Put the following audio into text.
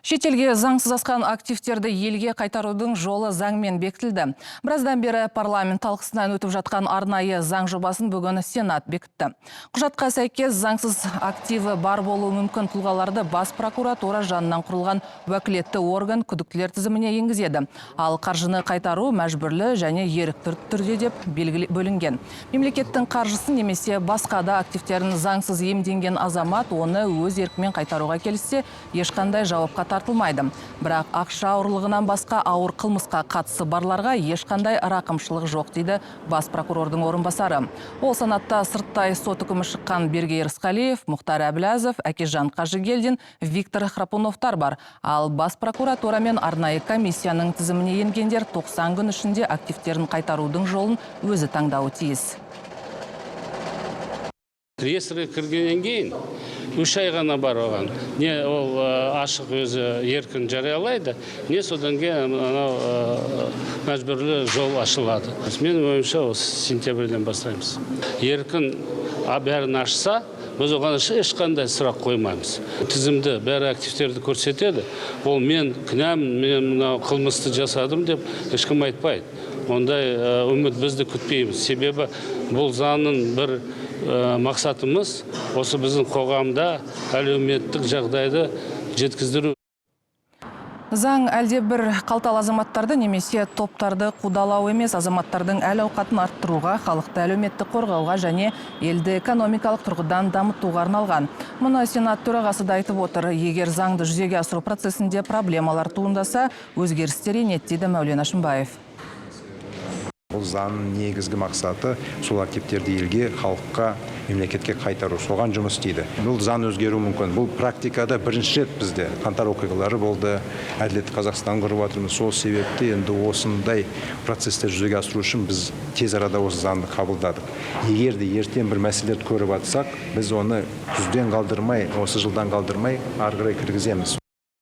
Шетелге заңсыз асқан активтерді елге қайтарудың жолы заңмен бекітілді. Біраздан бері парламент талқысынан өтіп жатқан арнайы заң жобасын бүгін Сенат бекітті. Құжатқа сәйкес заңсыз активі бар болуы мүмкін тұлғаларды бас прокуратура жанынан құрылған уәкілетті орган күдіктілер тізіміне енгізеді. Ал қаржыны қайтару мәжбүрлі және ерікті түрде деп бөлінген. Мемлекеттің қаржысын немесе басқа да активтерін заңсыз иемденген азамат оны өз еркімен қайтаруға келсе, ешқандай жауапқа тартылмайды. Бірақ ақша ауырлығынан басқа ауыр қылмысқа қатысы барларға ешқандай рақымшылық жоқ, дейді бас прокурордың орынбасары. Ол санатта сырттай сот үкімі шыққан Бергей Рысқалиев, Мұхтар Әбіләзов, Әкежан Қажыгелдин, Виктор Храпуновтар бар. Ал бас прокуратура мен арнайы комиссияның тізіміне енгендер 90 күн ішінде активтерін қайтарудың жолын өзі таңдауы тиіс. Реестрге кіргеннен кейін 3 ай ғана бар оған. Не ол ашық өзі еркін жариялайды, не содан кейін мәжбүрлі жол ашылады. Мен ойымша осы сентябрьден бастаймыз. Еркін бәрін ашса, біз оған ешқандай сұрақ қоймаймыз. Тізімді бәрі активтерді көрсетеді. Ол мен кінәм, мен қылмысты жасадым деп ешкім айтпайды. Ондай үміт бізді күтпейміз. Себебі бұл заңның бір мақсатымыз осы біздің қоғамда әлеуметтік жағдайды жеткіздіру. Заң әлде бір қалталы азаматтарды немесе топтарды қудалау емес, азаматтардың әл-ауқатын арттыруға, халықты әлеуметтік қорғауға және елді экономикалық тұрғыдан дамытуға арналған. Мұны Сенат төрағасы да айтып отыр. Егер заңды жүзеге асыру процесінде проблемалар туындаса, өзгерістер енеді, дейді Мәулен Әшімбаев. Бұл заңның негізгі мақсаты сол активтерді елге, халыққа, мемлекетке қайтару. Соған жұмыс істейді. Бұл заң өзгеру мүмкін. Бұл практикада бірінші рет бізде қаңтар оқиғалары болды. Әділетті Қазақстан құрып жатырмыз. Сол себепті енді осындай процестер жүзеге асыру үшін біз тез арада осы заңды қабылдадық. Егер де ертең бір мәселелерді көріп жатсақ, біз оны күзден қалдырмай, осы жылдан қалдырмай ары қарай кіргіземіз.